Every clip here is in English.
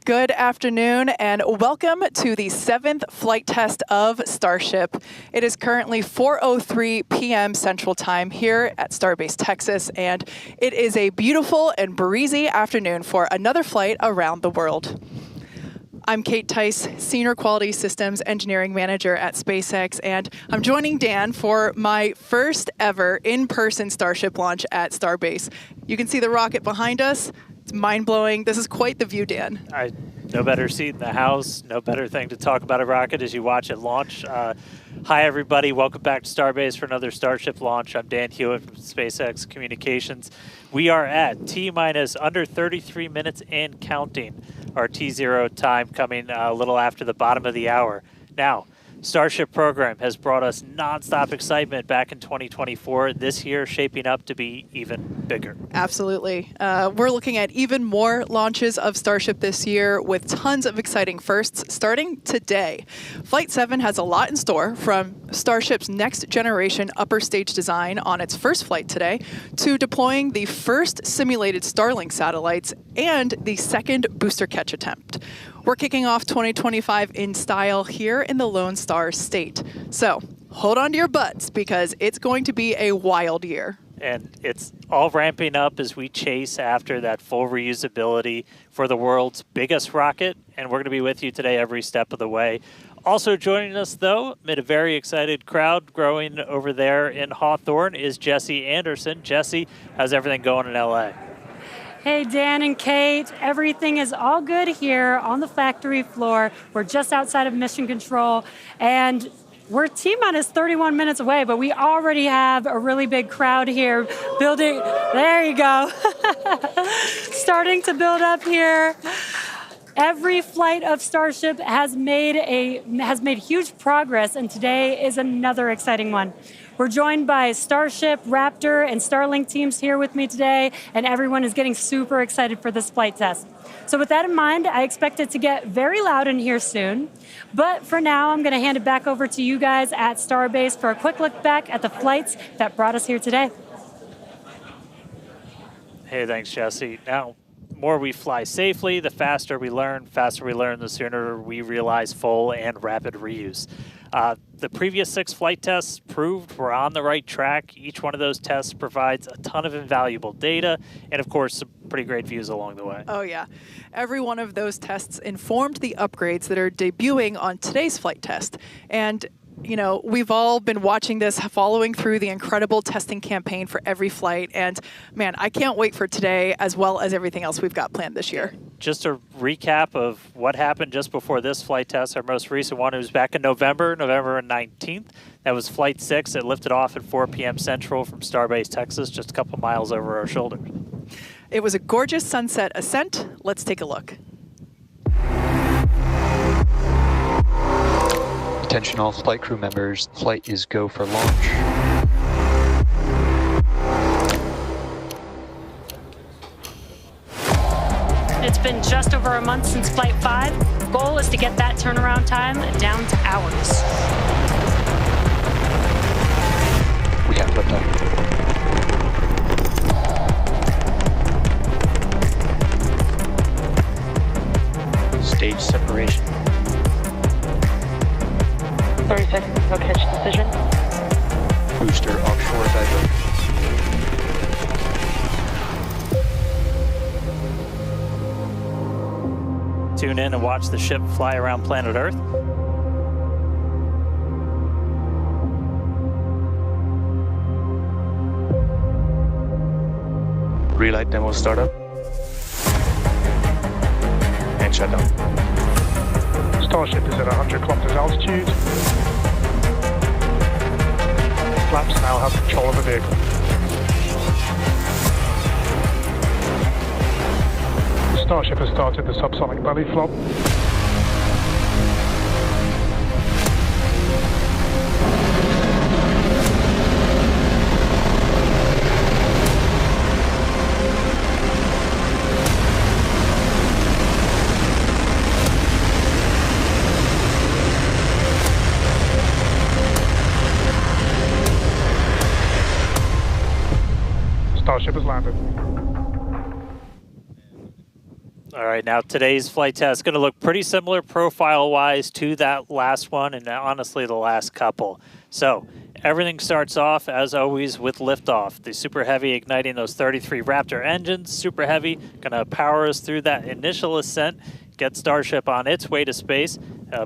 Good afternoon and welcome to the 7th flight test of Starship. It is currently 4:03 p.m. Central Time here at Starbase, Texas, and it is a beautiful and breezy afternoon for another flight around the world. I'm Kate Tice, Senior Quality Systems Engineering Manager at SpaceX, and I'm joining Dan for my first ever in-person Starship launch at Starbase. You can see the rocket behind us. It's mind-blowing. This is quite the view, Dan. No better seat in the house, no better thing to talk about a rocket as you watch it launch. Hi, everybody. Welcome back to Starbase for another Starship launch. I'm Dan Hewitt from SpaceX Communications. We are at T-minus under 33 minutes and counting. Our T0 time coming a little after the bottom of the hour. Now, Starship program has brought us nonstop excitement back in 2024. This year shaping up to be even bigger. Absolutely. We're looking at even more launches of Starship this year with tons of exciting firsts starting today. Flight 7 has a lot in store, from Starship's next generation upper stage design on its first flight today to deploying the first simulated Starlink satellites and the second booster catch attempt. We're kicking off 2025 in style here in the Lone Star State. So hold on to your butts because it's going to be a wild year. And it's all ramping up as we chase after that full reusability for the world's biggest rocket. And we're going to be with you today every step of the way. Also joining us, though, amid a very excited crowd growing over there in Hawthorne, is Jesse Anderson. Jesse, how's everything going in LA? Hey, Dan and Kate, everything is all good here on the factory floor. We're just outside of Mission Control, and we're T-minus 31 minutes away, but we already have a really big crowd here building. There you go. Starting to build up here. Every flight of Starship has made huge progress, and today is another exciting one. We're joined by Starship, Raptor, and Starlink teams here with me today, and everyone is getting super excited for this flight test. So with that in mind, I expect it to get very loud in here soon. But for now, I'm going to hand it back over to you guys at Starbase for a quick look back at the flights that brought us here today. Hey, thanks, Jesse. Now, the more we fly safely, the faster we learn, the sooner we realize full and rapid reuse. The previous 6 flight tests proved we're on the right track. Each one of those tests provides a ton of invaluable data and, of course, some pretty great views along the way. Oh, yeah. Every one of those tests informed the upgrades that are debuting on today's flight test. And you know, we've all been watching this, following through the incredible testing campaign for every flight. And man, I can't wait for today as well as everything else we've got planned this year. Just a recap of what happened just before this flight test. Our most recent one was back in November 19th. That was Flight 6. It lifted off at 4 p.m. Central from Starbase, Texas, just a couple miles over our shoulders. It was a gorgeous sunset ascent. Let's take a look. Attention all flight crew members, flight is go for launch. It's been just over a month since Flight 5. The goal is to get that turnaround time down to hours. We have liftoff. Stage separation. 30 seconds, no catch decision. Booster offshore diversion. Tune in and watch the ship fly around planet Earth. Relight demo startup. And shutdown. Starship is at 100 kilometers altitude. Flaps now have control of the vehicle. Starship has started the subsonic belly flop. Starship has landed. All right, now today's flight test is going to look pretty similar profile-wise to that last one and honestly the last couple. So everything starts off, as always, with liftoff. The Super Heavy igniting those 33 Raptor engines. Super Heavy going to power us through that initial ascent, get Starship on its way to space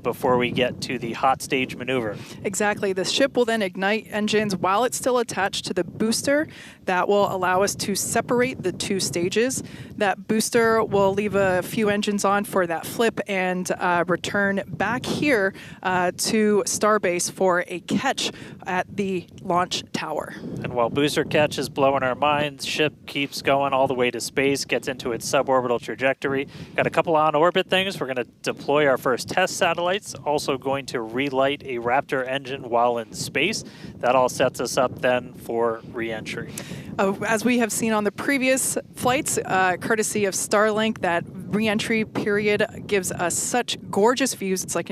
before we get to the hot stage maneuver. Exactly. The ship will then ignite engines while it's still attached to the booster. That will allow us to separate the two stages. That booster will leave a few engines on for that flip and return back here to Starbase for a catch at the launch tower. And while booster catch is blowing our minds, ship keeps going all the way to space, gets into its suborbital trajectory. Got a couple on-orbit things. We're going to deploy our first test satellites, also going to relight a Raptor engine while in space. That all sets us up then for re-entry. As we have seen on the previous flights, courtesy of Starlink, that re-entry period gives us such gorgeous views. It's like,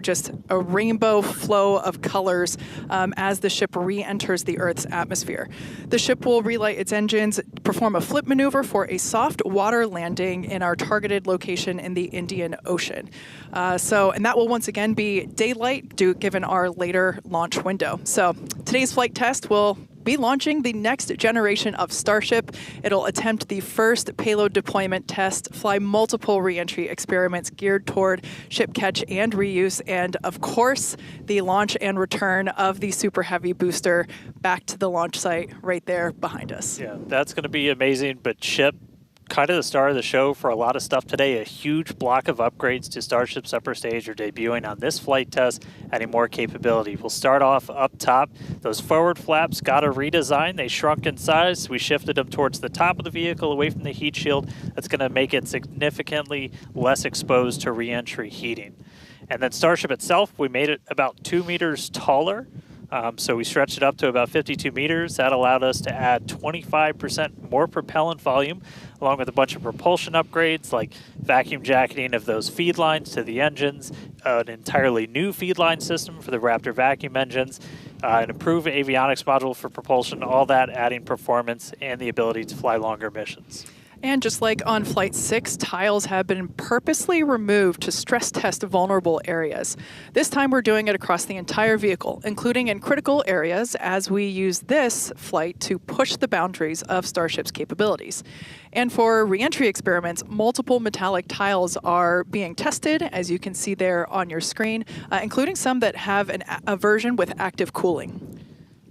just a rainbow flow of colors as the ship re-enters the Earth's atmosphere. The ship will relight its engines, perform a flip maneuver for a soft water landing in our targeted location in the Indian Ocean. And that will once again be daylight given our later launch window. So today's flight test will be launching the next generation of Starship. It'll attempt the first payload deployment test, fly multiple re-entry experiments geared toward ship catch and reuse, and of course, the launch and return of the Super Heavy booster back to the launch site right there behind us. Yeah, that's going to be amazing, but ship, kind of the star of the show for a lot of stuff today. A huge block of upgrades to Starship's upper stage are debuting on this flight test, adding more capability. We'll start off up top. Those forward flaps got a redesign. They shrunk in size. We shifted them towards the top of the vehicle, away from the heat shield. That's going to make it significantly less exposed to re-entry heating. And then Starship itself, we made it about 2 meters taller. So we stretched it up to about 52 meters. That allowed us to add 25% more propellant volume, along with a bunch of propulsion upgrades like vacuum jacketing of those feed lines to the engines, an entirely new feed line system for the Raptor vacuum engines, an improved avionics module for propulsion, all that adding performance and the ability to fly longer missions. And just like on Flight 6, tiles have been purposely removed to stress test vulnerable areas. This time we're doing it across the entire vehicle, including in critical areas, as we use this flight to push the boundaries of Starship's capabilities. And for re-entry experiments, multiple metallic tiles are being tested, as you can see there on your screen, including some that have a version with active cooling.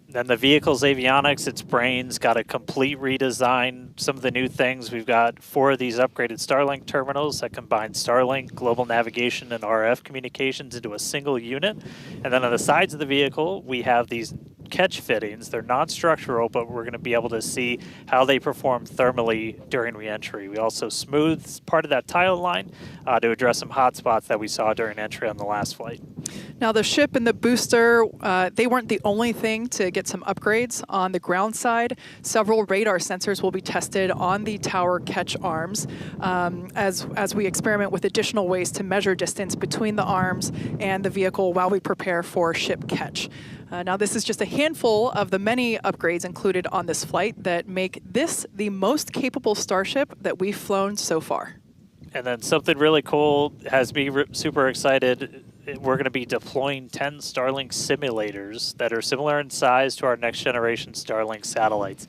Then the vehicle's avionics, its brains, got a complete redesign. Some of the new things, we've got 4 of these upgraded Starlink terminals that combine Starlink, global navigation, and RF communications into a single unit. And then on the sides of the vehicle, we have these catch fittings. They're non-structural, but we're going to be able to see how they perform thermally during re-entry. We also smoothed part of that tile line to address some hot spots that we saw during entry on the last flight. Now, the ship and the booster, they weren't the only thing to get some upgrades. On the ground side, several radar sensors will be tested on the tower catch arms as we experiment with additional ways to measure distance between the arms and the vehicle while we prepare for ship catch. Now, this is just a handful of the many upgrades included on this flight that make this the most capable Starship that we've flown so far. And then something really cool has me super excited. We're going to be deploying 10 Starlink simulators that are similar in size to our next generation Starlink satellites.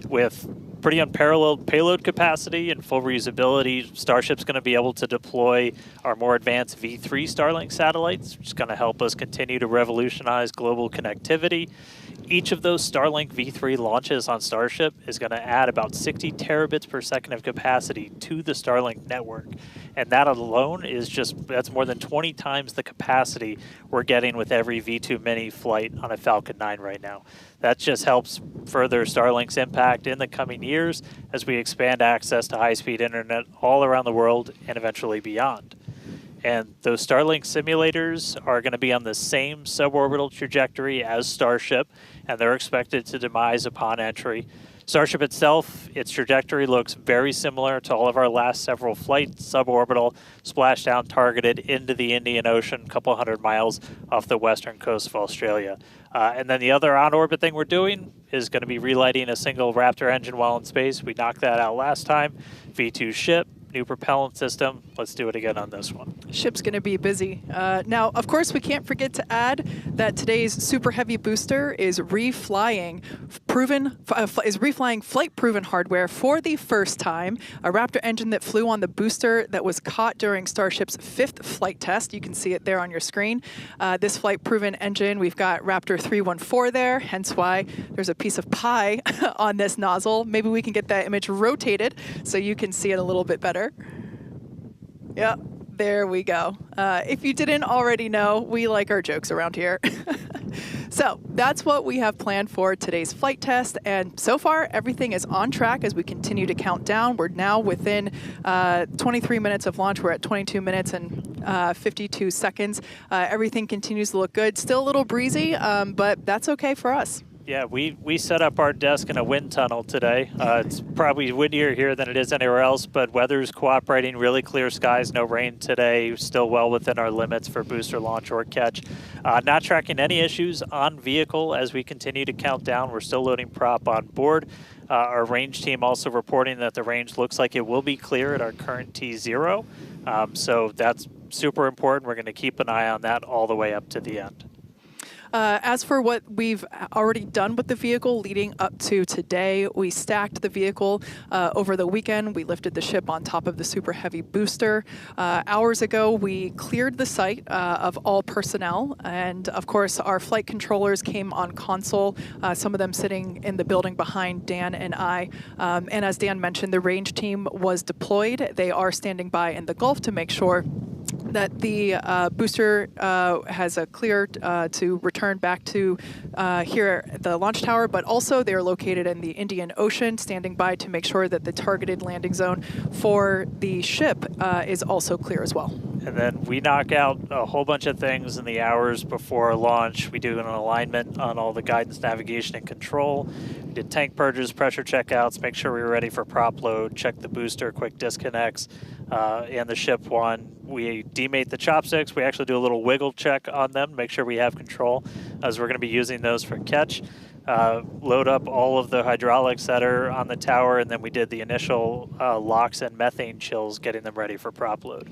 With pretty unparalleled payload capacity and full reusability, Starship's going to be able to deploy our more advanced V3 Starlink satellites, which is going to help us continue to revolutionize global connectivity. Each of those Starlink V3 launches on Starship is going to add about 60 terabits per second of capacity to the Starlink network. And that alone is that's more than 20 times the capacity we're getting with every V2 Mini flight on a Falcon 9 right now. That just helps further Starlink's impact in the coming years as we expand access to high-speed internet all around the world and eventually beyond. And those Starlink simulators are going to be on the same suborbital trajectory as Starship, and they're expected to demise upon entry. Starship itself, its trajectory looks very similar to all of our last several flights, suborbital, splashdown targeted into the Indian Ocean, a couple hundred miles off the western coast of Australia. And then the other on-orbit thing we're doing is going to be relighting a single Raptor engine while in space. We knocked that out last time. V2 ship, new propellant system. Let's do it again on this one. Ship's going to be busy. Now, of course, we can't forget to add that today's Super Heavy booster is reflying flight-proven hardware for the first time. A Raptor engine that flew on the booster that was caught during Starship's 5th flight test. You can see it there on your screen. This flight-proven engine, we've got Raptor 314 there, hence why there's a piece of pie on this nozzle. Maybe we can get that image rotated so you can see it a little bit better. Yep, there we go. If you didn't already know, we like our jokes around here. So that's what we have planned for today's flight test, and so far everything is on track as we continue to count down. We're now within 23 minutes of launch. We're at 22 minutes and 52 seconds. Everything continues to look good. Still a little breezy, but that's okay for us. Yeah, we set up our desk in a wind tunnel today. It's probably windier here than it is anywhere else, but weather's cooperating, really clear skies, no rain today, still well within our limits for booster launch or catch. Not tracking any issues on vehicle as we continue to count down. We're still loading prop on board. Our range team also reporting that the range looks like it will be clear at our current T0. So that's super important. We're going to keep an eye on that all the way up to the end. As for what we've already done with the vehicle leading up to today, we stacked the vehicle over the weekend. We lifted the ship on top of the Super Heavy booster. Hours ago, we cleared the site of all personnel, and of course, our flight controllers came on console, some of them sitting in the building behind Dan and I. And as Dan mentioned, the range team was deployed. They are standing by in the Gulf to make sure that the booster has a clear to return back to here at the launch tower, but also they're located in the Indian Ocean, standing by to make sure that the targeted landing zone for the ship is also clear as well. And then we knock out a whole bunch of things in the hours before launch. We do an alignment on all the guidance, navigation, and control. We did tank purges, pressure checkouts, make sure we were ready for prop load, check the booster, quick disconnects, and the ship one. We demate the chopsticks. We actually do a little wiggle check on them, make sure we have control, as we're going to be using those for catch. Load up all of the hydraulics that are on the tower, and then we did the initial locks and methane chills, getting them ready for prop load.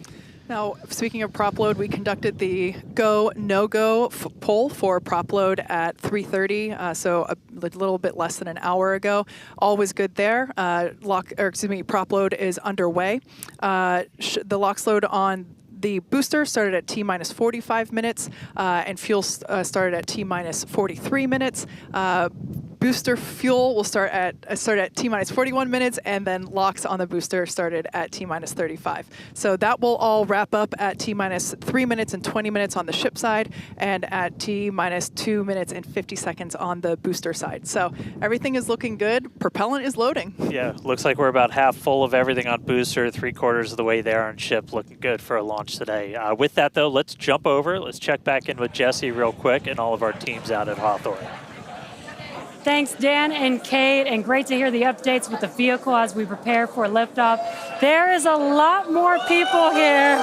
Now, speaking of prop load, we conducted the go, no-go poll for prop load at 3:30, so a little bit less than an hour ago. All was good there. Prop load is underway. The LOX load on the booster started at T-minus 45 minutes, and fuel started at T-minus 43 minutes. Booster fuel will start at T-minus 41 minutes, and then LOX on the booster started at T-minus 35. So that will all wrap up at T-minus 3 minutes and 20 minutes on the ship side, and at T-minus 2 minutes and 50 seconds on the booster side. So everything is looking good. Propellant is loading. Yeah, looks like we're about half full of everything on booster, 3/4 of the way there on ship, looking good for a launch today. With that, though, let's jump over. Let's check back in with Jesse real quick and all of our teams out at Hawthorne. Thanks, Dan and Kate, and great to hear the updates with the vehicle as we prepare for liftoff. There is a lot more people here,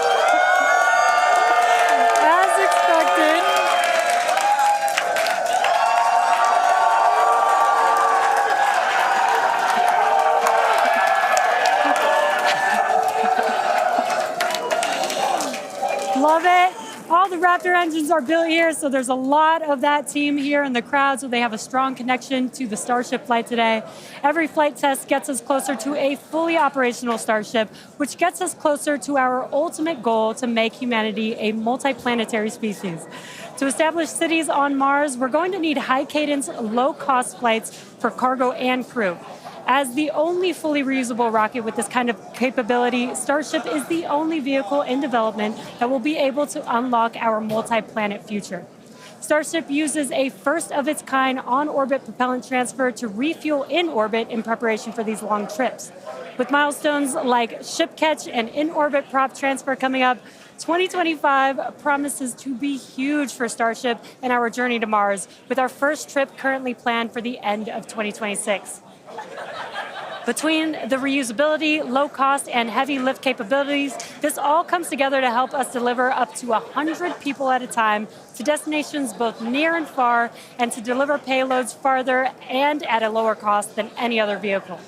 as expected. Love it. All the Raptor engines are built here, so there's a lot of that team here in the crowd, so they have a strong connection to the Starship flight today. Every flight test gets us closer to a fully operational Starship, which gets us closer to our ultimate goal to make humanity a multi-planetary species. To establish cities on Mars, we're going to need high-cadence, low-cost flights for cargo and crew. As the only fully reusable rocket with this kind of capability, Starship is the only vehicle in development that will be able to unlock our multi-planet future. Starship uses a first-of-its-kind on-orbit propellant transfer to refuel in orbit in preparation for these long trips. With milestones like ship catch and in-orbit prop transfer coming up, 2025 promises to be huge for Starship and our journey to Mars, with our first trip currently planned for the end of 2026. Between the reusability, low cost, and heavy lift capabilities, this all comes together to help us deliver up to 100 people at a time to destinations both near and far, and to deliver payloads farther and at a lower cost than any other vehicle.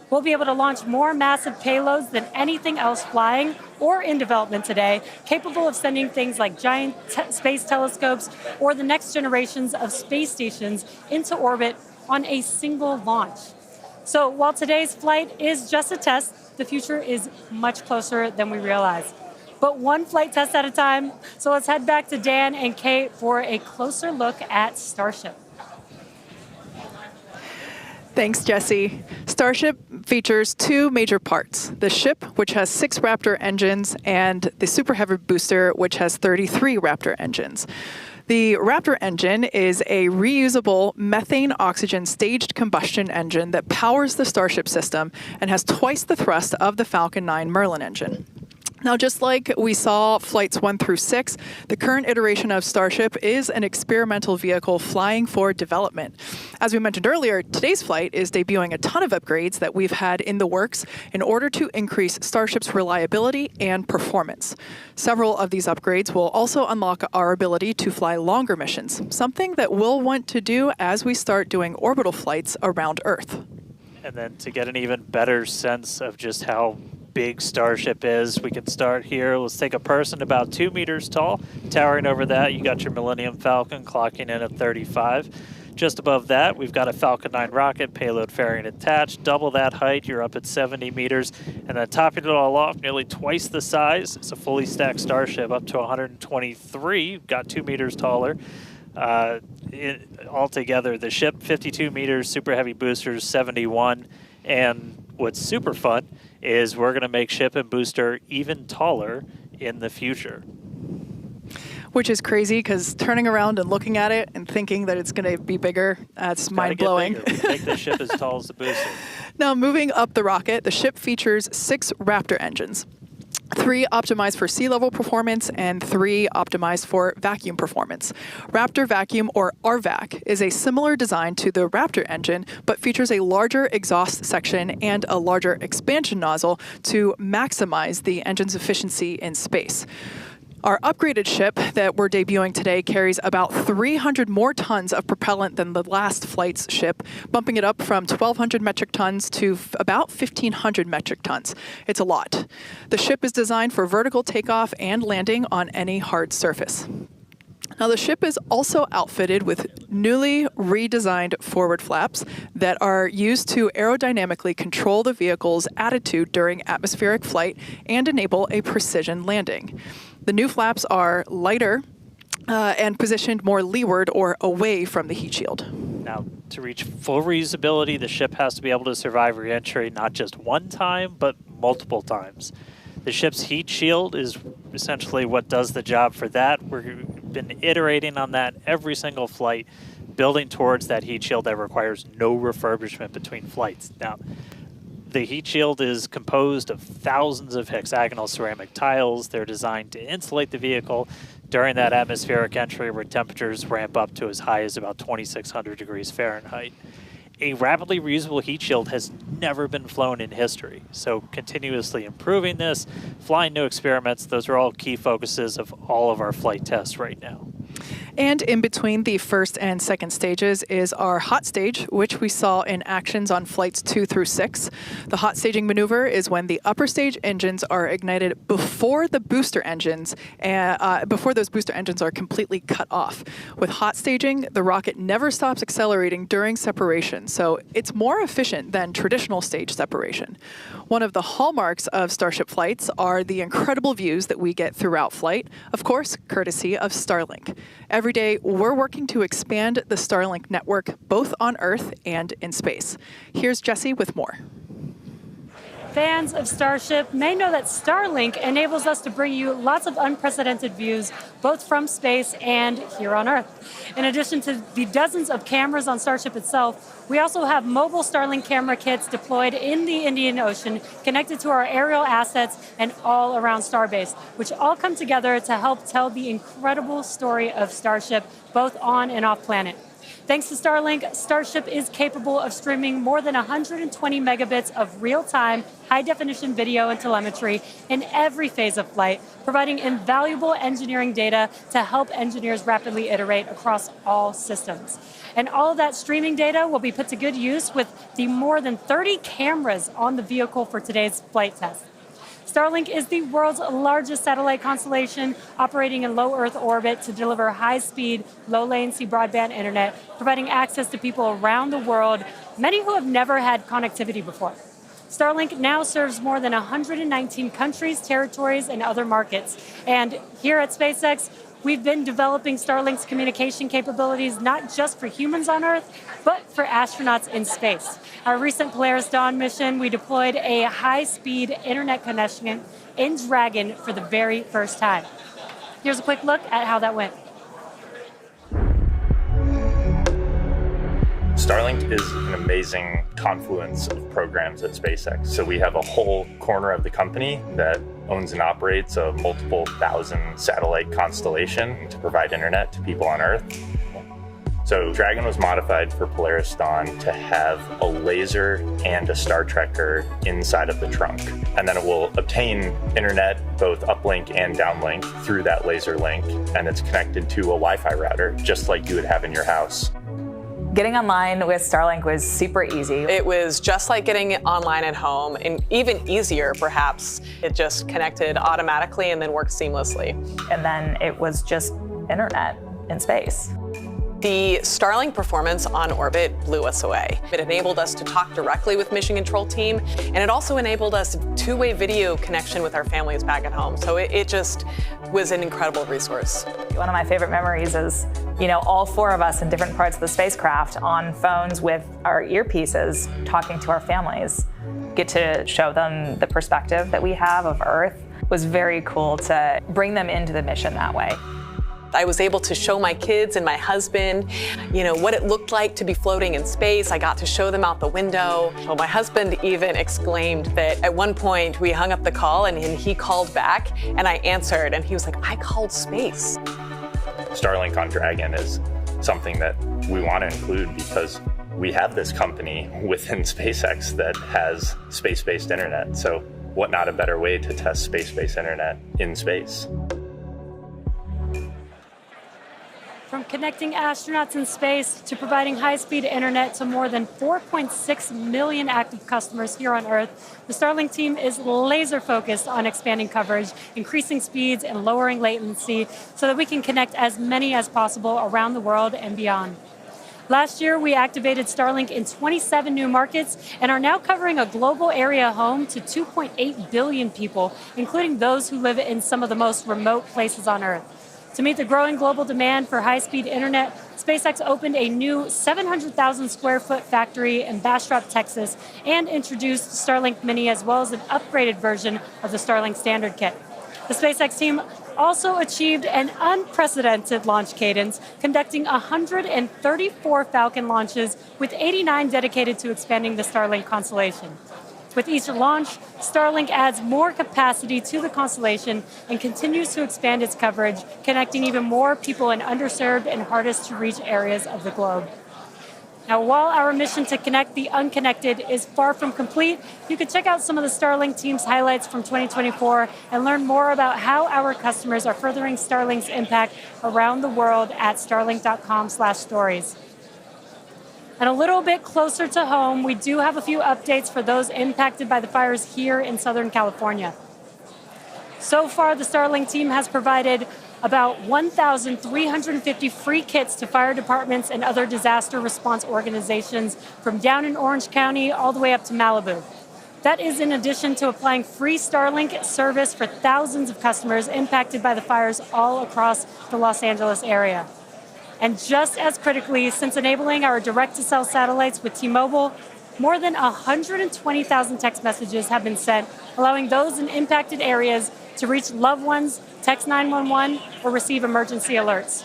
We'll be able to launch more massive payloads than anything else flying or in development today, capable of sending things like giant space telescopes or the next generations of space stations into orbit on a single launch. So while today's flight is just a test, the future is much closer than we realize. But one flight test at a time, so let's head back to Dan and Kate for a closer look at Starship. Thanks, Jesse. Starship features two major parts: the ship, which has 6 Raptor engines, and the Super Heavy booster, which has 33 Raptor engines. The Raptor engine is a reusable methane-oxygen staged combustion engine that powers the Starship system and has twice the thrust of the Falcon 9 Merlin engine. Now, just like we saw flights 1 through 6, the current iteration of Starship is an experimental vehicle flying for development. As we mentioned earlier, today's flight is debuting a ton of upgrades that we've had in the works in order to increase Starship's reliability and performance. Several of these upgrades will also unlock our ability to fly longer missions, something that we'll want to do as we start doing orbital flights around Earth. And then to get an even better sense of just how big Starship is, we can start here. Let's take a person about 2 meters tall. Towering over that, you got your Millennium Falcon clocking in at 35. Just above that, we've got a Falcon 9 rocket, payload fairing attached. Double that height, you're up at 70 meters. And then topping it all off, nearly twice the size, it's a fully stacked Starship up to 123. Got 2 meters taller. Altogether, the ship, 52 meters, Super Heavy boosters, 71. And what's super fun is we're going to make ship and booster even taller in the future. Which is crazy, because turning around and looking at it and thinking that it's going to be bigger, that's mind-blowing. Make the ship as tall as the booster. Now, moving up the rocket, the ship features 6 Raptor engines. 3 optimized for sea level performance and 3 optimized for vacuum performance. Raptor Vacuum, or RVAC, is a similar design to the Raptor engine, but features a larger exhaust section and a larger expansion nozzle to maximize the engine's efficiency in space. Our upgraded ship that we're debuting today carries about 300 more tons of propellant than the last flight's ship, bumping it up from 1,200 metric tons to about 1,500 metric tons. It's a lot. The ship is designed for vertical takeoff and landing on any hard surface. Now, the ship is also outfitted with newly redesigned forward flaps that are used to aerodynamically control the vehicle's attitude during atmospheric flight and enable a precision landing. The new flaps are lighter and positioned more leeward or away from the heat shield. Now, to reach full reusability, the ship has to be able to survive re-entry not just one time, but multiple times. The ship's heat shield is essentially what does the job for that. We've been iterating on that every single flight, building towards that heat shield that requires no refurbishment between flights. Now, the heat shield is composed of thousands of hexagonal ceramic tiles. They're designed to insulate the vehicle during that atmospheric entry where temperatures ramp up to as high as about 2,600 degrees Fahrenheit. A rapidly reusable heat shield has never been flown in history, so continuously improving this, flying new experiments, those are all key focuses of all of our flight tests right now. And in between the first and second stages is our hot stage, which we saw in actions on flights 2 through 6. The hot staging maneuver is when the upper stage engines are ignited before the booster engines, before those booster engines are completely cut off. With hot staging, the rocket never stops accelerating during separation, so it's more efficient than traditional stage separation. One of the hallmarks of Starship flights are the incredible views that we get throughout flight, of course, courtesy of Starlink. Every day, we're working to expand the Starlink network both on Earth and in space. Here's Jesse with more. Fans of Starship may know that Starlink enables us to bring you lots of unprecedented views, both from space and here on Earth. In addition to the dozens of cameras on Starship itself, we also have mobile Starlink camera kits deployed in the Indian Ocean, connected to our aerial assets and all around Starbase, which all come together to help tell the incredible story of Starship, both on and off planet. Thanks to Starlink, Starship is capable of streaming more than 120 megabits of real-time, high-definition video and telemetry in every phase of flight, providing invaluable engineering data to help engineers rapidly iterate across all systems. And all of that streaming data will be put to good use with the more than 30 cameras on the vehicle for today's flight test. Starlink is the world's largest satellite constellation, operating in low Earth orbit to deliver high-speed, low-latency broadband internet, providing access to people around the world, many who have never had connectivity before. Starlink now serves more than 119 countries, territories, and other markets. And here at SpaceX, we've been developing Starlink's communication capabilities not just for humans on Earth, but for astronauts in space. Our recent Polaris Dawn mission, we deployed a high-speed internet connection in Dragon for the very first time. Here's a quick look at how that went. Starlink is an amazing confluence of programs at SpaceX. So we have a whole corner of the company that owns and operates a multiple thousand satellite constellation to provide internet to people on Earth. So Dragon was modified for Polaris Dawn to have a laser and a Star Trekker inside of the trunk. And then it will obtain internet, both uplink and downlink, through that laser link. And it's connected to a Wi-Fi router, just like you would have in your house. Getting online with Starlink was super easy. It was just like getting online at home, and even easier, perhaps. It just connected automatically and then worked seamlessly. And then it was just internet in space. The Starlink performance on orbit blew us away. It enabled us to talk directly with Mission Control team, and it also enabled us two-way video connection with our families back at home. So it just was an incredible resource. One of my favorite memories is, all four of us in different parts of the spacecraft on phones with our earpieces talking to our families. Get to show them the perspective that we have of Earth. It was very cool to bring them into the mission that way. I was able to show my kids and my husband, what it looked like to be floating in space. I got to show them out the window. Well, my husband even exclaimed that at one point we hung up the call and he called back and I answered and he was like, I called space. Starlink on Dragon is something that we want to include because we have this company within SpaceX that has space-based internet. So what not a better way to test space-based internet in space? From connecting astronauts in space to providing high-speed internet to more than 4.6 million active customers here on Earth, the Starlink team is laser-focused on expanding coverage, increasing speeds, and lowering latency so that we can connect as many as possible around the world and beyond. Last year, we activated Starlink in 27 new markets and are now covering a global area home to 2.8 billion people, including those who live in some of the most remote places on Earth. To meet the growing global demand for high-speed internet, SpaceX opened a new 700,000 square foot factory in Bastrop, Texas, and introduced Starlink Mini as well as an upgraded version of the Starlink Standard Kit. The SpaceX team also achieved an unprecedented launch cadence, conducting 134 Falcon launches, with 89 dedicated to expanding the Starlink constellation. With each launch, Starlink adds more capacity to the constellation and continues to expand its coverage, connecting even more people in underserved and hardest to reach areas of the globe. Now, while our mission to connect the unconnected is far from complete, you can check out some of the Starlink team's highlights from 2024 and learn more about how our customers are furthering Starlink's impact around the world at starlink.com/stories. And a little bit closer to home, we do have a few updates for those impacted by the fires here in Southern California. So far, the Starlink team has provided about 1,350 free kits to fire departments and other disaster response organizations from down in Orange County all the way up to Malibu. That is in addition to applying free Starlink service for thousands of customers impacted by the fires all across the Los Angeles area. And just as critically, since enabling our direct-to-cell satellites with T-Mobile, more than 120,000 text messages have been sent, allowing those in impacted areas to reach loved ones, text 911, or receive emergency alerts.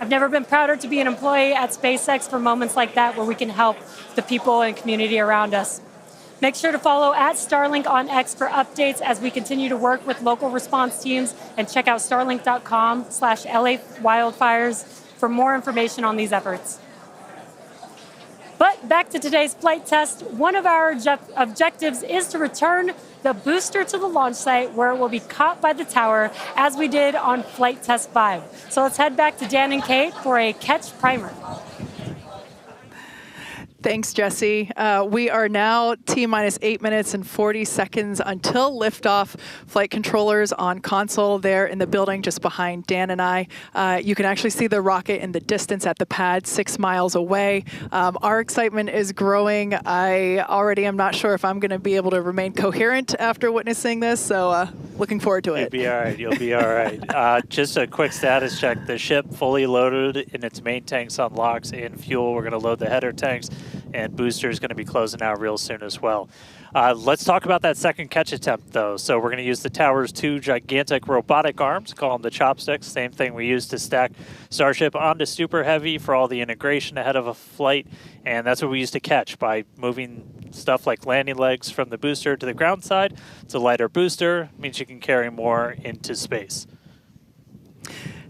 I've never been prouder to be an employee at SpaceX for moments like that where we can help the people and community around us. Make sure to follow at Starlink on X for updates as we continue to work with local response teams, and check out starlink.com/LA wildfires for for more information on these efforts. But back to today's flight test, one of our objectives is to return the booster to the launch site where it will be caught by the tower as we did on Flight Test 5. So let's head back to Dan and Kate for a catch primer. Thanks, Jesse. We are now T-minus 8 minutes and 40 seconds until liftoff. Flight controllers on console there in the building just behind Dan and I. You can actually see the rocket in the distance at the pad 6 miles away. Our excitement is growing. I already am not sure if I'm going to be able to remain coherent after witnessing this, so looking forward to it. You'll be all right. You'll be all right. Just a quick status check. The ship fully loaded in its main tanks on LOX and fuel. We're going to load the header tanks, and booster is going to be closing out real soon as well. Let's talk about that second catch attempt, though. So we're going to use the tower's 2 gigantic robotic arms, call them the chopsticks, same thing we used to stack Starship onto Super Heavy for all the integration ahead of a flight, and that's what we used to catch by moving stuff like landing legs from the booster to the ground side. It's a lighter booster, means you can carry more into space.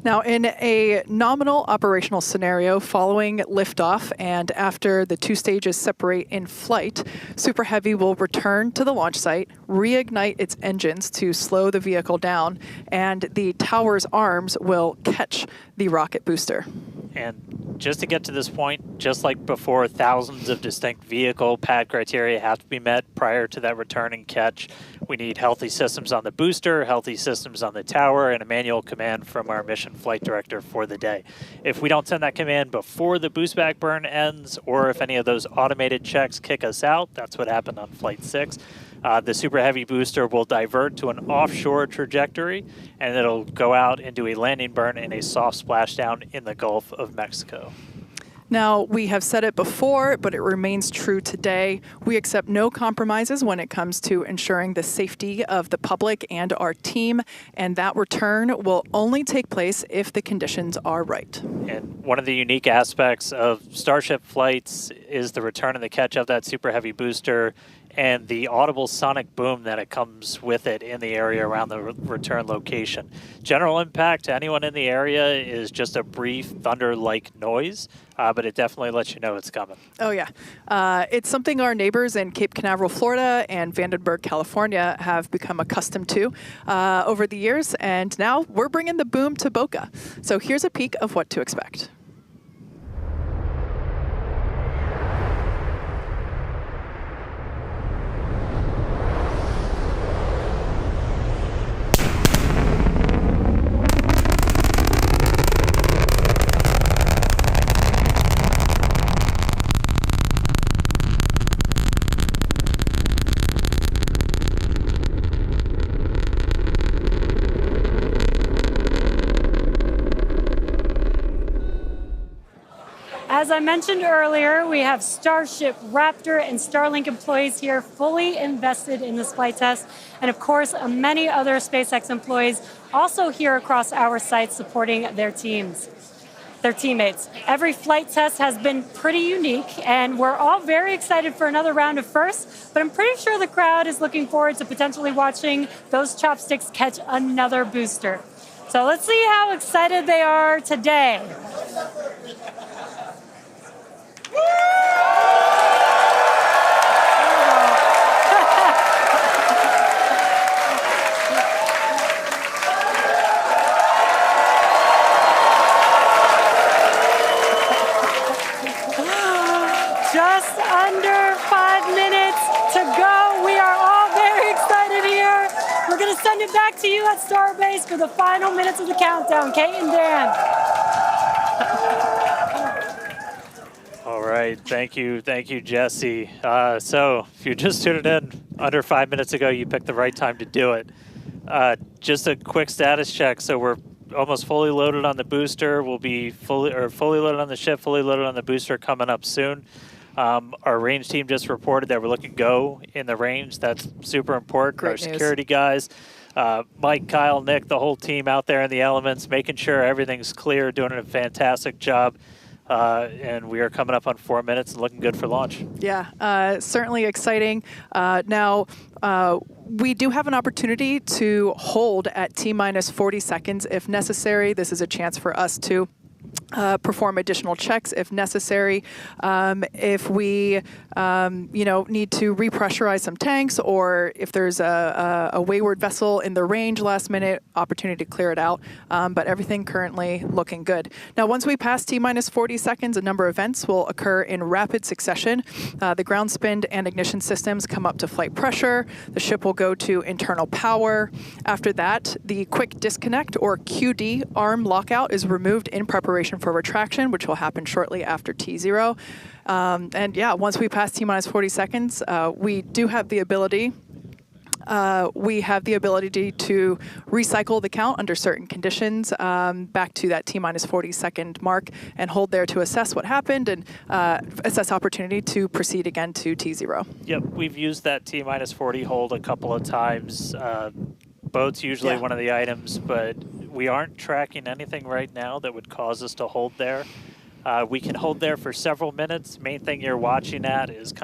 Now, in a nominal operational scenario following liftoff and after the 2 stages separate in flight, Super Heavy will return to the launch site, reignite its engines to slow the vehicle down, and the tower's arms will catch the rocket booster. And just to get to this point, just like before, thousands of distinct vehicle pad criteria have to be met prior to that return and catch. We need healthy systems on the booster, healthy systems on the tower, and a manual command from our mission flight director for the day. If we don't send that command before the boost back burn ends, or if any of those automated checks kick us out, that's what happened on Flight 6, the Super Heavy booster will divert to an offshore trajectory, and it'll go out and do a landing burn in a soft splashdown in the Gulf of Mexico. Now, we have said it before, but it remains true today. We accept no compromises when it comes to ensuring the safety of the public and our team, and that return will only take place if the conditions are right. And one of the unique aspects of Starship flights is the return and the catch of that Super Heavy booster and the audible sonic boom that it comes with it in the area around the return location. General impact to anyone in the area is just a brief thunder-like noise, but it definitely lets you know it's coming. Oh, yeah. It's something our neighbors in Cape Canaveral, Florida and Vandenberg, California have become accustomed to over the years, and now we're bringing the boom to Boca. So here's a peek of what to expect. As I mentioned earlier, we have Starship, Raptor, and Starlink employees here fully invested in this flight test. And of course, many other SpaceX employees also here across our sites supporting their teammates. Every flight test has been pretty unique, and we're all very excited for another round of firsts, but I'm pretty sure the crowd is looking forward to potentially watching those chopsticks catch another booster. So let's see how excited they are today. Just under 5 minutes to go. We are all very excited here. We're going to send it back to you at Starbase for the final minutes of the countdown. Kate and Dan. All right, thank you, Jesse. So if you just tuned in under 5 minutes ago, you picked the right time to do it. Just a quick status check. So we're almost fully loaded on the booster. We'll be fully loaded on the ship, fully loaded on the booster coming up soon. Our range team just reported that we're looking go in the range. That's super important. Great Our news. security guys, Mike, Kyle, Nick, the whole team out there in the elements, making sure everything's clear, doing a fantastic job. And we are coming up on 4 minutes and looking good for launch. Yeah, certainly exciting. Now, we do have an opportunity to hold at T-minus 40 seconds if necessary. This is a chance for us to perform additional checks if necessary. If we, need to repressurize some tanks, or if there's a wayward vessel in the range last minute, opportunity to clear it out. But everything currently looking good. Now, once we pass T-minus 40 seconds, a number of events will occur in rapid succession. The ground spin and ignition systems come up to flight pressure. The ship will go to internal power. After that, the quick disconnect, or QD, arm lockout is removed in preparation for retraction, which will happen shortly after T0. Once we pass T-minus 40 seconds, we do have the ability to recycle the count under certain conditions back to that T-minus 40 second mark and hold there to assess what happened and assess opportunity to proceed again to T0. Yep, we've used that T-minus 40 hold a couple of times. Boat's usually one of the items, but we aren't tracking anything right now that would cause us to hold there. We can hold there for several minutes. Main thing you're watching at is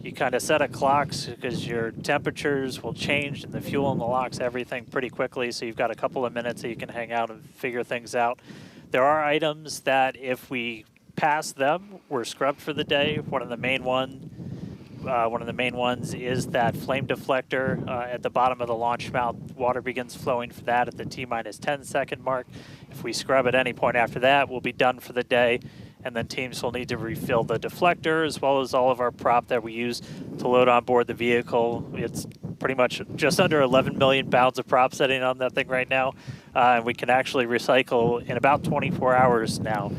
you set a clocks, because your temperatures will change and the fuel in the locks, everything pretty quickly. So you've got a couple of minutes that you can hang out and figure things out. There are items that if we pass them, we're scrubbed for the day. One of the main ones is that flame deflector at the bottom of the launch mount. Water begins flowing for that at the T-minus 10 second mark. If we scrub at any point after that, we'll be done for the day. And then teams will need to refill the deflector, as well as all of our prop that we use to load on board the vehicle. It's pretty much just under 11 million pounds of prop sitting on that thing right now. And we can actually recycle in about 24 hours now.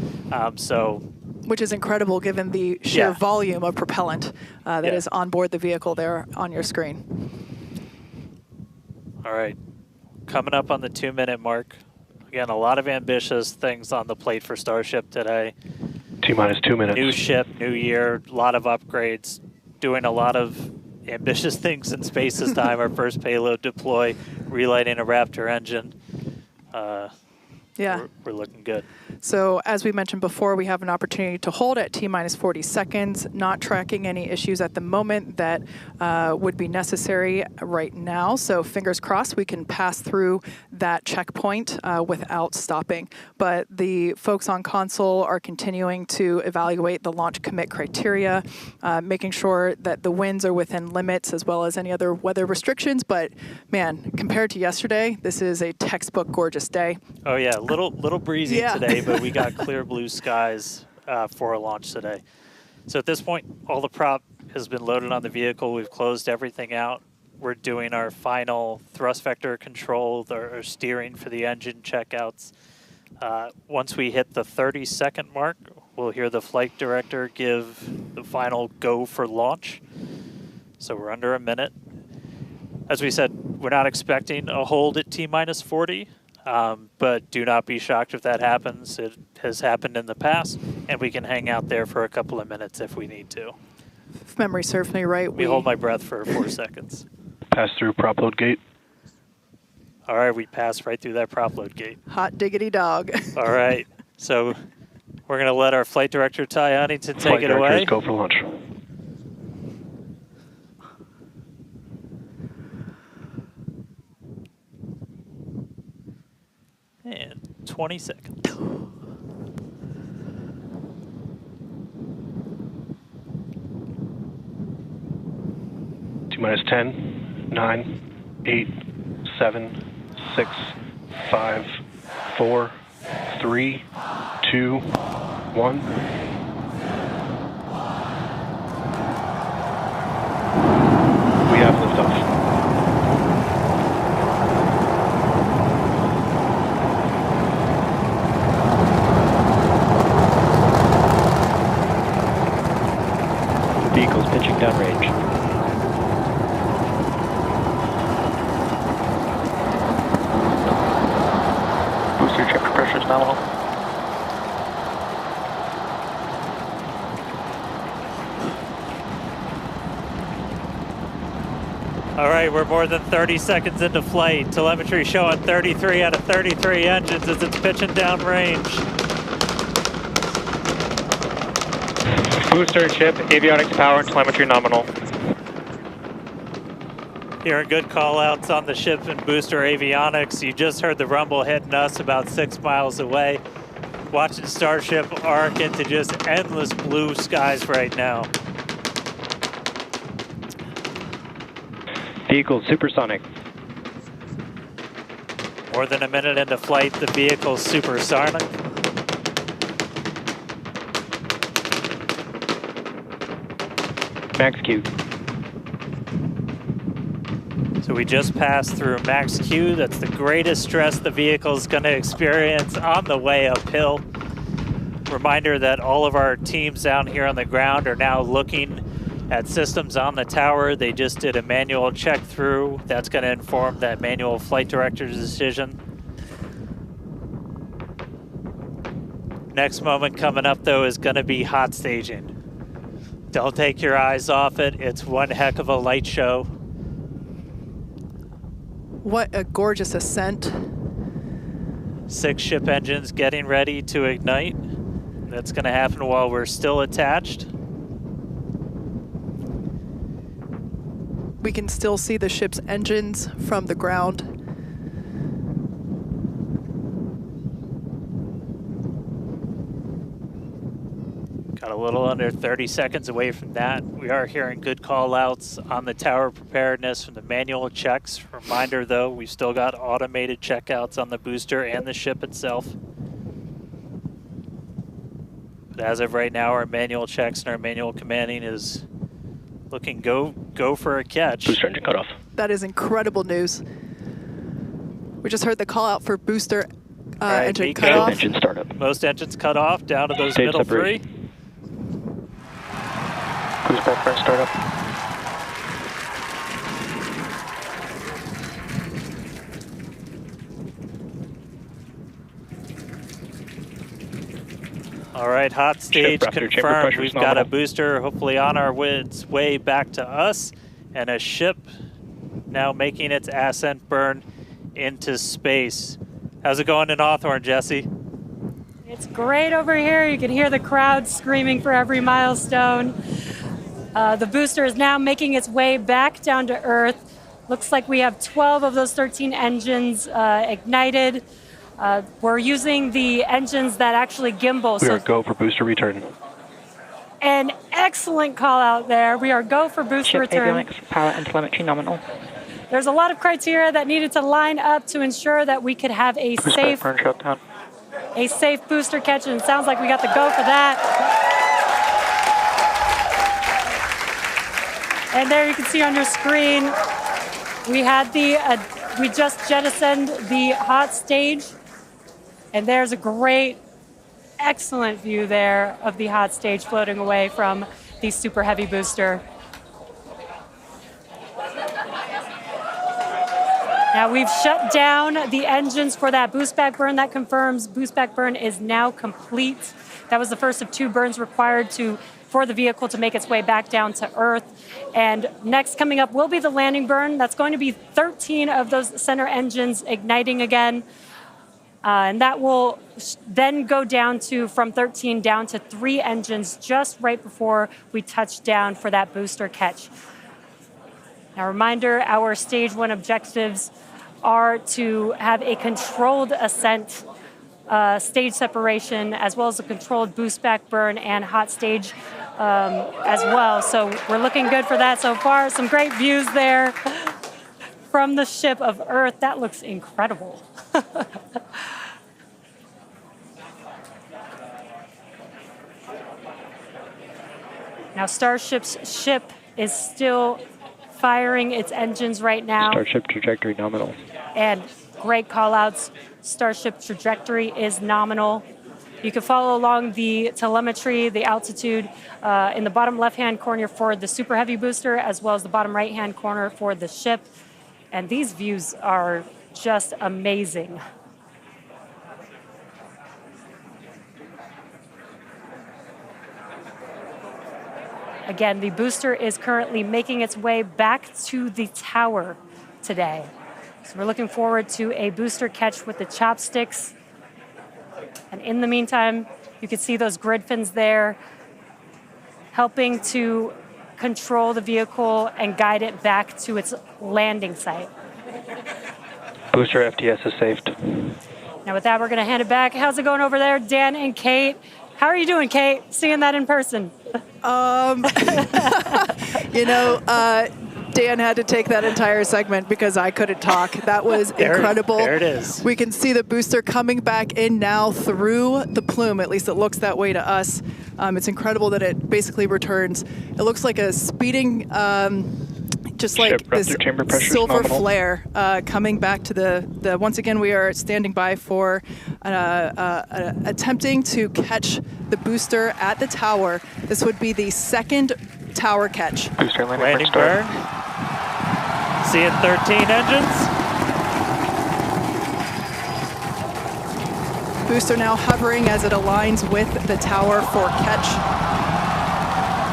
Which is incredible given the sheer volume of propellant that is on board the vehicle there on your screen. All right, coming up on the 2-minute mark. Again, a lot of ambitious things on the plate for Starship today. T-minus 2 minutes. New ship, new year, a lot of upgrades, doing a lot of ambitious things in space this time. Our first payload deploy, relighting a Raptor engine. We're looking good. So as we mentioned before, we have an opportunity to hold at T-minus 40 seconds, not tracking any issues at the moment that would be necessary right now. So fingers crossed we can pass through that checkpoint without stopping. But the folks on console are continuing to evaluate the launch commit criteria, making sure that the winds are within limits as well as any other weather restrictions. But man, compared to yesterday, this is a textbook gorgeous day. Oh yeah, little breezy today, but we got clear blue skies for a launch today. So at this point, all the prop has been loaded on the vehicle. We've closed everything out. We're doing our final thrust vector control, our steering for the engine checkouts. Once we hit the 30-second mark, we'll hear the flight director give the final go for launch. So we're under a minute. As we said, we're not expecting a hold at T-minus 40. But do not be shocked if that happens. It has happened in the past, and we can hang out there for a couple of minutes if we need to. If memory serves me right, we hold my breath for 4 seconds. Pass through prop load gate. All right, we passed right through that prop load gate. Hot diggity dog. All right, so we're going to let our flight director, Ty Huntington, take it away. Go for launch. And 20 seconds. T-minus 10, 9, 8, 7, 6, 5, 4, 3, 2, 1. We have liftoff. Vehicle's pitching downrange. Booster chamber pressure is nominal. All right, we're more than 30 seconds into flight. Telemetry showing 33 out of 33 engines as it's pitching downrange. Booster and ship, avionics, power, and telemetry nominal. Hearing good call-outs on the ship and booster avionics. You just heard the rumble hitting us about 6 miles away. Watching Starship arc into just endless blue skies right now. Vehicle supersonic. More than a minute into flight, the vehicle's supersonic. Max Q. So we just passed through max Q. That's the greatest stress the vehicle's going to experience on the way uphill. Reminder that all of our teams down here on the ground are now looking at systems on the tower. They just did a manual check through. That's going to inform that manual flight director's decision. Next moment coming up, though, is going to be hot staging. Don't take your eyes off it. It's one heck of a light show. What a gorgeous ascent. 6 ship engines getting ready to ignite. That's going to happen while we're still attached. We can still see the ship's engines from the ground. Got a little under 30 seconds away from that. We are hearing good call outs on the tower preparedness from the manual checks. Reminder though, we've still got automated checkouts on the booster and the ship itself. But as of right now, our manual checks and our manual commanding is looking go for a catch. Booster engine cut off. That is incredible news. We just heard the call out for booster engine Nico. cut off. Engine startup. Most engines cut off, down to those Stage middle separation. 3. Boost back burn startup. All right, hot stage Raptor, chamber confirmed. pressure's We've got a nominal. booster hopefully on its way back to us, and a ship now making its ascent burn into space. How's it going in Hawthorne, Jesse? It's great over here. You can hear the crowd screaming for every milestone. The booster is now making its way back down to Earth. Looks like we have 12 of those 13 engines ignited. We're using the engines that actually gimbal. We are go for booster return. An excellent call out there. We are go for booster Ship return. avionics, power and telemetry nominal. There's a lot of criteria that needed to line up to ensure that we could have a Boost back safe burn shutdown. booster catch, and it sounds like we got the go for that. And there you can see on your screen, we had we just jettisoned the hot stage, and there's a great, excellent view there of the hot stage floating away from the super heavy booster. Now we've shut down the engines for that boost back burn. That confirms boost back burn is now complete. That was the first of 2 burns required for the vehicle to make its way back down to Earth. And next coming up will be the landing burn. That's going to be 13 of those center engines igniting again. And that will then go down from 13 down to 3 engines just right before we touch down for that booster catch. Now, reminder, our stage 1 objectives are to have a controlled ascent, stage separation, as well as a controlled boost back burn and hot stage as well. So we're looking good for that so far. Some great views there from the ship of Earth. That looks incredible. Now, Starship's ship is still firing its engines right now. Starship trajectory nominal. And great call outs. Starship trajectory is nominal. You can follow along the telemetry, the altitude in the bottom left-hand corner for the super heavy booster, as well as the bottom right-hand corner for the ship. And these views are just amazing. Again, the booster is currently making its way back to the tower today. So we're looking forward to a booster catch with the chopsticks. And in the meantime, you can see those grid fins there, helping to control the vehicle and guide it back to its landing site. Booster FTS is saved. Now with that, we're going to hand it back. How's it going over there, Dan and Kate? How are you doing, Kate? Seeing that in person? Dan had to take that entire segment because I couldn't talk. That was incredible. There it is. We can see the booster coming back in now through the plume. At least it looks that way to us. It's incredible that it basically returns. It looks like a speeding, just like Ship this Raptor chamber pressure is silver nominal. flare coming back to the. Once again, we are standing by for attempting to catch the booster at the tower. This would be the second tower catch. Booster landing Landing start. burn. Seeing 13 engines. Booster now hovering as it aligns with the tower for catch.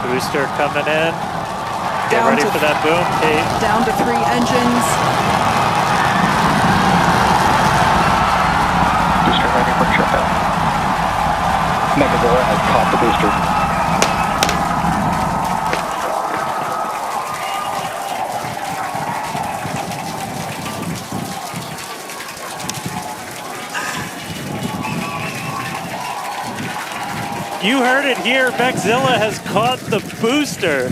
Booster coming in. Get Down ready to- for that boom, Kate. Down to 3 engines. Booster landing burn shutdown. Megazilla has caught the booster. You heard it here. Megazilla has caught the booster.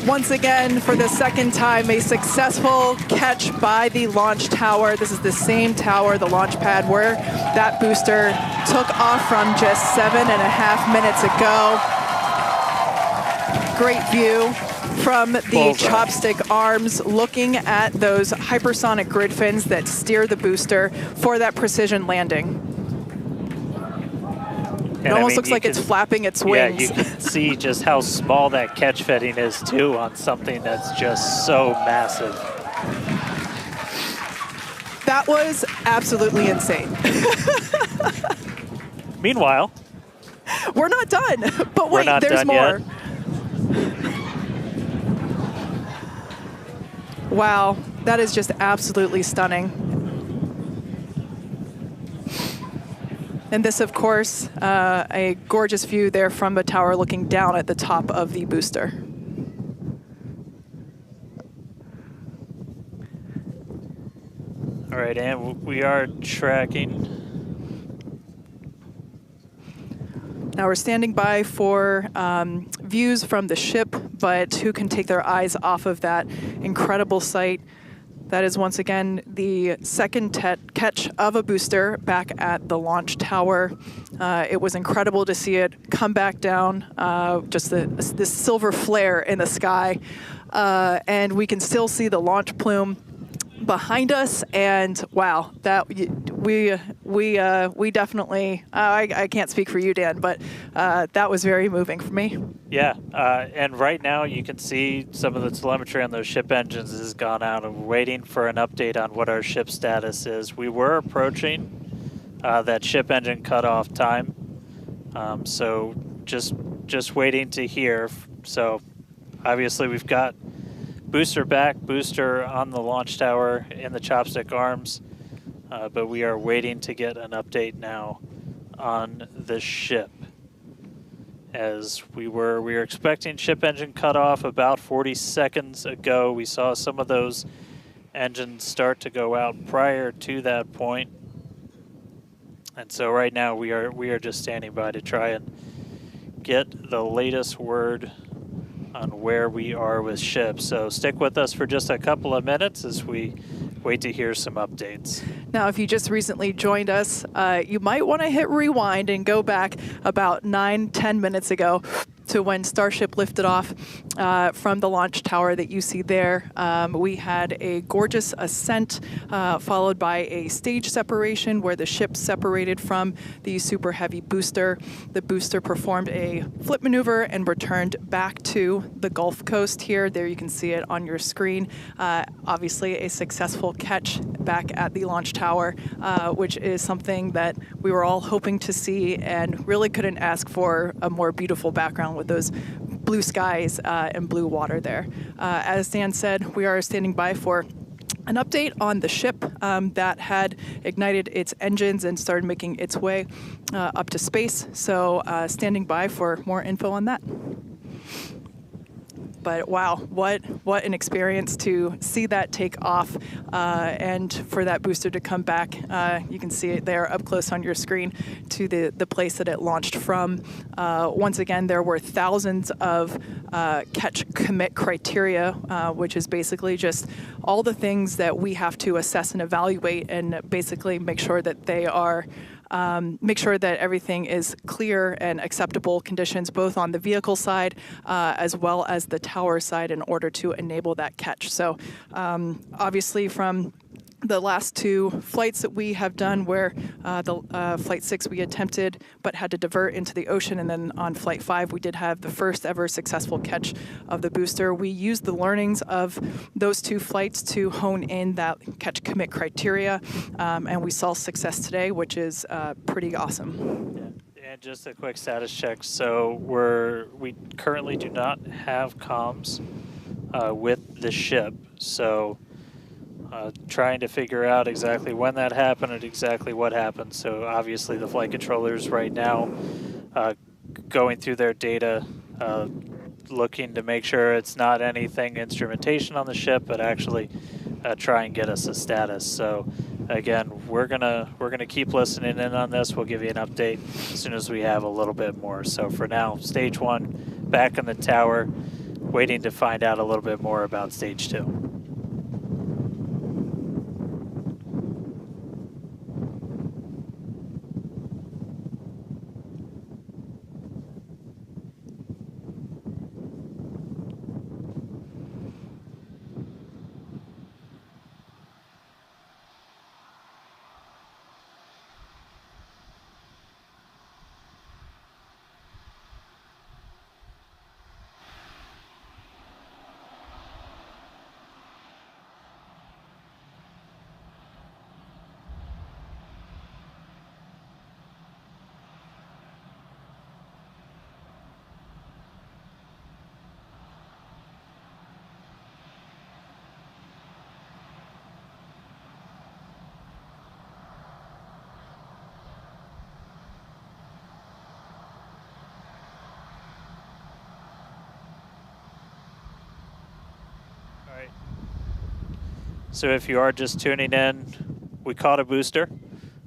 Once again, for the second time, a successful catch by the launch tower. This is the same tower, the launch pad, where that booster took off from just 7.5 minutes ago. Great view from the Bullseye. chopstick arms, looking at those hypersonic grid fins that steer the booster for that precision landing. It And I almost mean, looks you like it's can- flapping its Yeah, wings. you can see just how small that catch fitting is too on something that's just so massive. That was absolutely insane. Meanwhile, We're not done, but We're wait, not there's done more. yet. Wow, that is just absolutely stunning. And this, of course, a gorgeous view there from the tower looking down at the top of the booster. all right, and we are tracking. Now we're standing by for views from the ship, but who can take their eyes off of that incredible sight? That is once again the second catch of a booster back at the launch tower. It was incredible to see it come back down, just this silver flare in the sky. And we can still see the launch plume behind us, and wow, that we definitely I can't speak for you, Dan, but that was very moving for me. Yeah, and right now you can see some of the telemetry on those ship engines has gone out, and we're waiting for an update on what our ship status is. We were approaching that ship engine cutoff time, so just waiting to hear. So obviously we've got booster back, booster on the launch tower in the chopstick arms, but we are waiting to get an update now on the ship. As we were expecting ship engine cutoff about 40 seconds ago. We saw some of those engines start to go out prior to that point. And so right now we are just standing by to try and get the latest word on where we are with ships. So stick with us for just a couple of minutes as we wait to hear some updates. Now, if you just recently joined us, you might want to hit rewind and go back about 9-10 minutes ago to when Starship lifted off from the launch tower that you see there. We had a gorgeous ascent followed by a stage separation where the ship separated from the super heavy booster. The booster performed a flip maneuver and returned back to the Gulf Coast here. There you can see it on your screen. Obviously a successful catch back at the launch tower, which is something that we were all hoping to see and really couldn't ask for a more beautiful background with those blue skies and blue water there. As Dan said, we are standing by for an update on the ship that had ignited its engines and started making its way up to space. So standing by for more info on that. But wow, what an experience to see that take off and for that booster to come back. You can see it there up close on your screen to the place that it launched from. Once again, there were thousands of catch commit criteria, which is basically just all the things that we have to assess and evaluate and basically make sure that they are make sure that everything is clear and acceptable conditions, both on the vehicle side as well as the tower side, in order to enable that catch. So obviously from the last two flights that we have done, where the Flight 6 we attempted but had to divert into the ocean, and then on Flight 5 we did have the first ever successful catch of the booster. We used the learnings of those two flights to hone in that catch commit criteria, and we saw success today, which is pretty awesome. Yeah. And just a quick status check. So we currently do not have comms with the ship. So trying to figure out exactly when that happened and exactly what happened. So obviously the flight controllers right now going through their data, looking to make sure it's not anything instrumentation on the ship, but actually try and get us a status. So again, we're gonna keep listening in on this. We'll give you an update as soon as we have a little bit more. So for now, stage 1 back in the tower, waiting to find out a little bit more about stage 2. So if you are just tuning in, we caught a booster,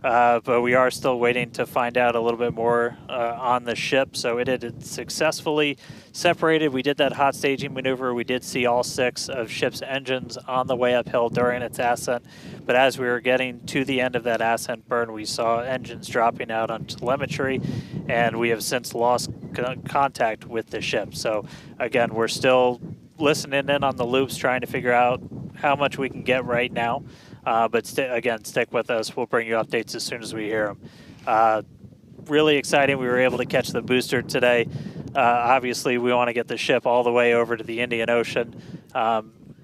but we are still waiting to find out a little bit more on the ship. So it had successfully separated. We did that hot staging maneuver. We did see all 6 of ship's engines on the way uphill during its ascent. But as we were getting to the end of that ascent burn, we saw engines dropping out on telemetry, and we have since lost contact with the ship. So again, we're still listening in on the loops, trying to figure out how much we can get right now. But again, stick with us. We'll bring you updates as soon as we hear them. Really exciting. We were able to catch the booster today. Obviously, we want to get the ship all the way over to the Indian Ocean.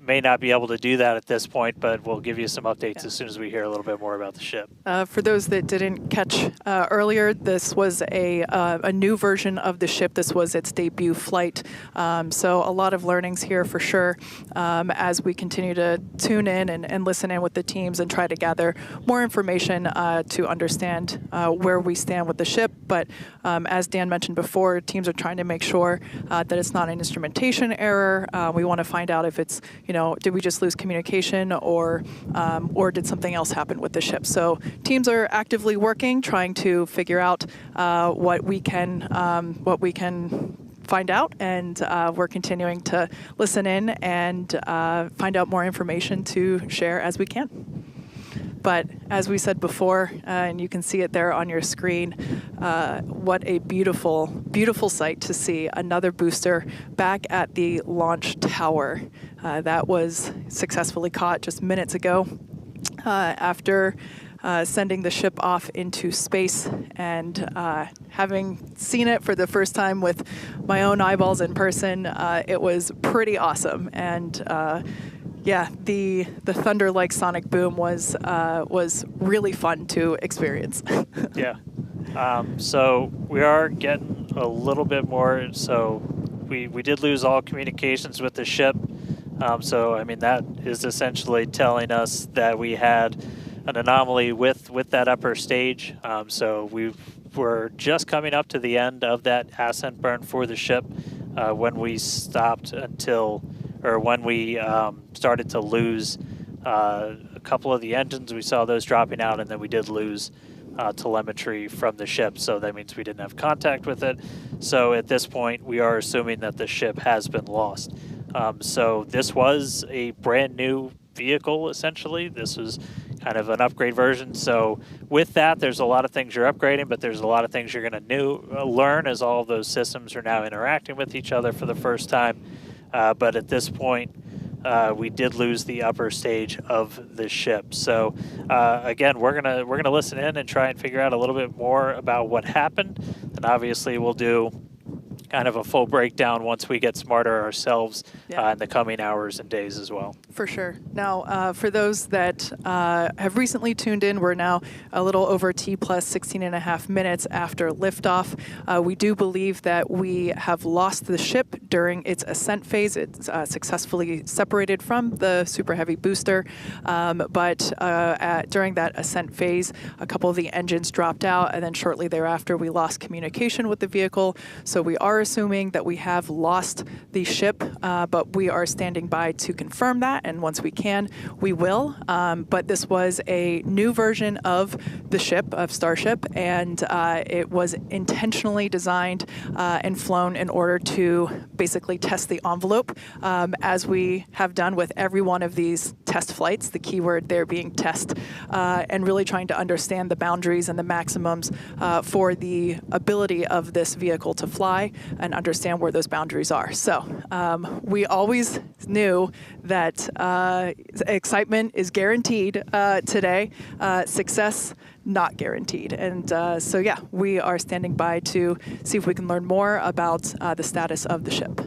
May not be able to do that at this point, but we'll give you some updates as soon as we hear a little bit more about the ship. For those that didn't catch earlier, this was a new version of the ship. This was its debut flight. So a lot of learnings here for sure as we continue to tune in and listen in with the teams and try to gather more information to understand where we stand with the ship. But as Dan mentioned before, teams are trying to make sure that it's not an instrumentation error. We want to find out if it's, did we just lose communication or did something else happen with the ship? So teams are actively working, trying to figure out what we can find out, and we're continuing to listen in and find out more information to share as we can. But as we said before, and you can see it there on your screen, what a beautiful, beautiful sight to see another booster back at the launch tower. That was successfully caught just minutes ago after sending the ship off into space, and having seen it for the first time with my own eyeballs in person, it was pretty awesome. And yeah, the thunder-like sonic boom was really fun to experience. Yeah. So we are getting a little bit more. So we did lose all communications with the ship. So I mean, that is essentially telling us that we had an anomaly with that upper stage. So we were just coming up to the end of that ascent burn for the ship. when we stopped when we started to lose a couple of the engines, we saw those dropping out, and then we did lose telemetry from the ship, so that means we didn't have contact with it. So at this point, we are assuming that the ship has been lost. So this was a brand new vehicle, essentially. This was kind of an upgrade version. So with that, there's a lot of things you're upgrading, but there's a lot of things you're going to learn as all of those systems are now interacting with each other for the first time. But at this point, we did lose the upper stage of the ship. So again, we're gonna listen in and try and figure out a little bit more about what happened. And obviously, we'll do kind of a full breakdown once we get smarter ourselves in the coming hours and days as well. For sure. Now, for those that have recently tuned in, we're now a little over T plus 16 and a half minutes after liftoff. We do believe that we have lost the ship during its ascent phase. It's successfully separated from the Super Heavy booster, but during that ascent phase, a couple of the engines dropped out, and then shortly thereafter, we lost communication with the vehicle. So we are assuming that we have lost the ship, but we are standing by to confirm that, and once we can, we will. But this was a new version of the ship, of Starship, and it was intentionally designed and flown in order to basically test the envelope, as we have done with every one of these test flights, the keyword there being test, and really trying to understand the boundaries and the maximums for the ability of this vehicle to fly and understand where those boundaries are. So we always knew that excitement is guaranteed today, success not guaranteed. And so yeah, we are standing by to see if we can learn more about the status of the ship.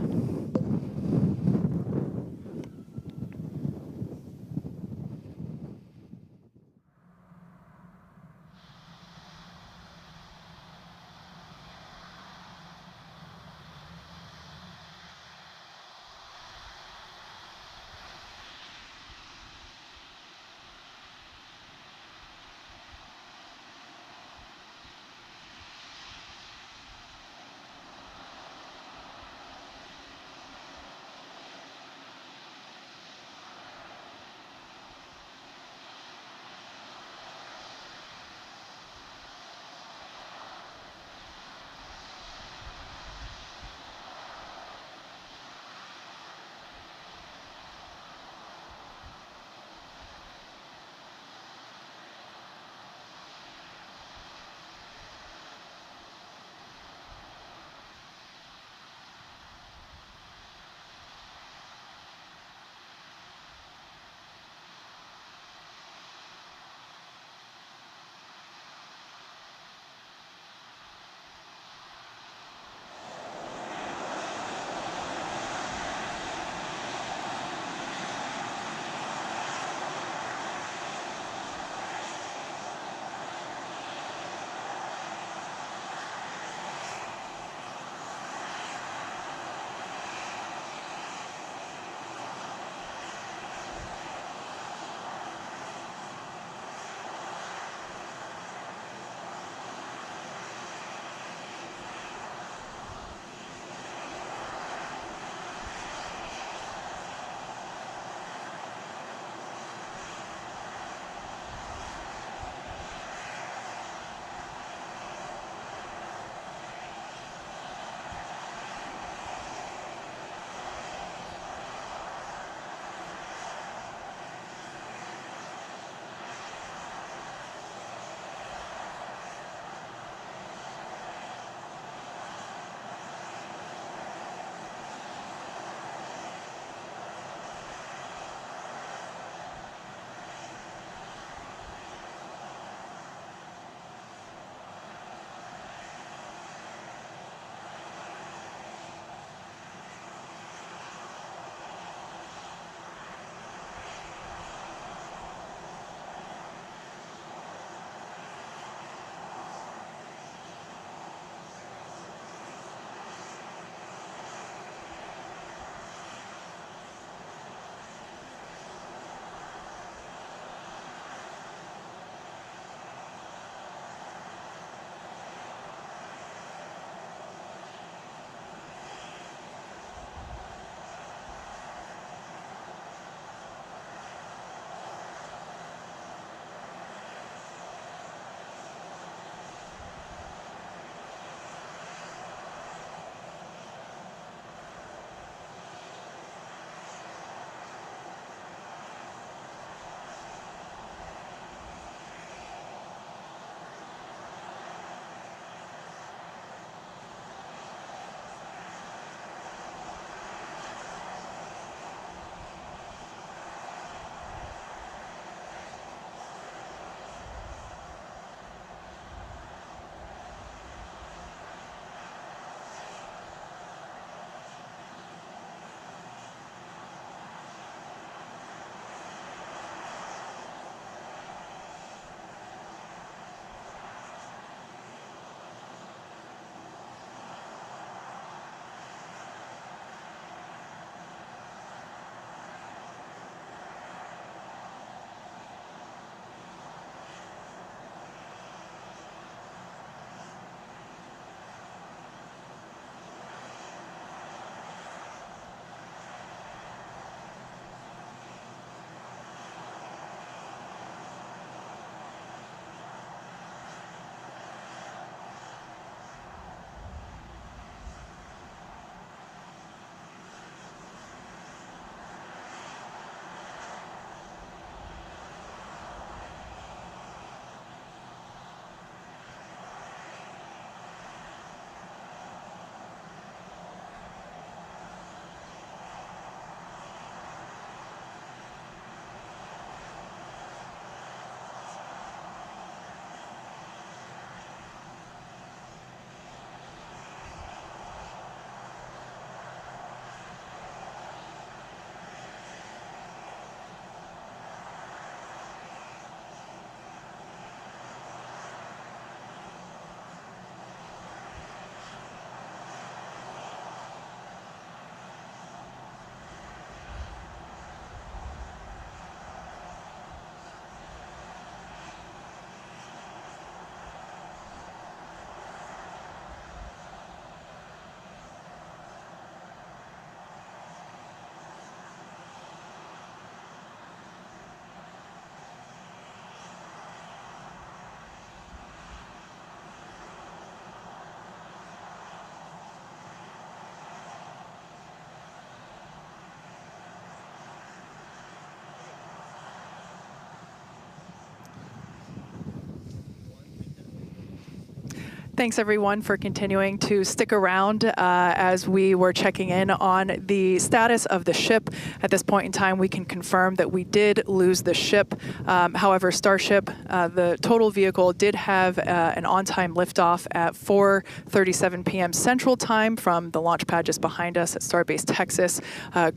Thanks, everyone, for continuing to stick around as we were checking in on the status of the ship. At this point in time, we can confirm that we did lose the ship. However, Starship, the total vehicle, did have an on-time liftoff at 4:37 p.m. Central Time from the launch pad just behind us at Starbase Texas.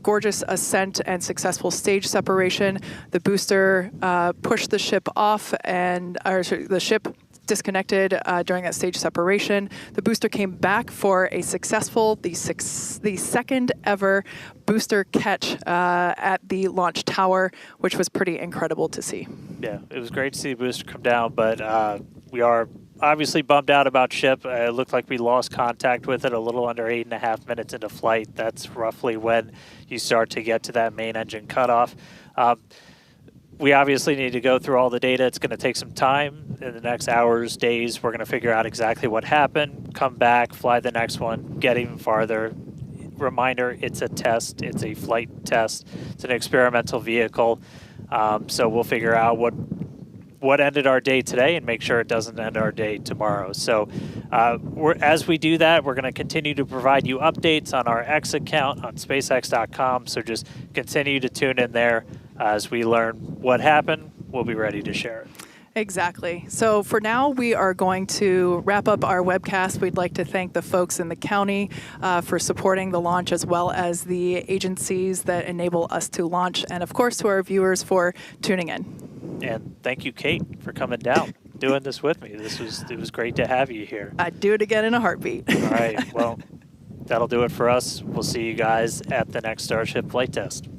Gorgeous ascent and successful stage separation. The booster pushed the ship off, and the ship disconnected during that stage separation. The booster came back for a successful, the second ever booster catch at the launch tower, which was pretty incredible to see. Yeah, it was great to see the booster come down, but we are obviously bummed out about ship. It looked like we lost contact with it a little under 8.5 minutes into flight. That's roughly when you start to get to that main engine cutoff. We obviously need to go through all the data. It's going to take some time. In the next hours, days, we're going to figure out exactly what happened, come back, fly the next one, get even farther. Reminder, it's a test. It's a flight test. It's an experimental vehicle. So we'll figure out what ended our day today and make sure it doesn't end our day tomorrow. So as we do that, we're going to continue to provide you updates on our X account on SpaceX.com. So just continue to tune in there. As we learn what happened, we'll be ready to share it. Exactly. So for now, we are going to wrap up our webcast. We'd like to thank the folks in the county for supporting the launch, as well as the agencies that enable us to launch, and of course to our viewers for tuning in. And thank you, Kate, for coming down, doing this with me. It was great to have you here. I'd do it again in a heartbeat. All right. Well, that'll do it for us. We'll see you guys at the next Starship flight test.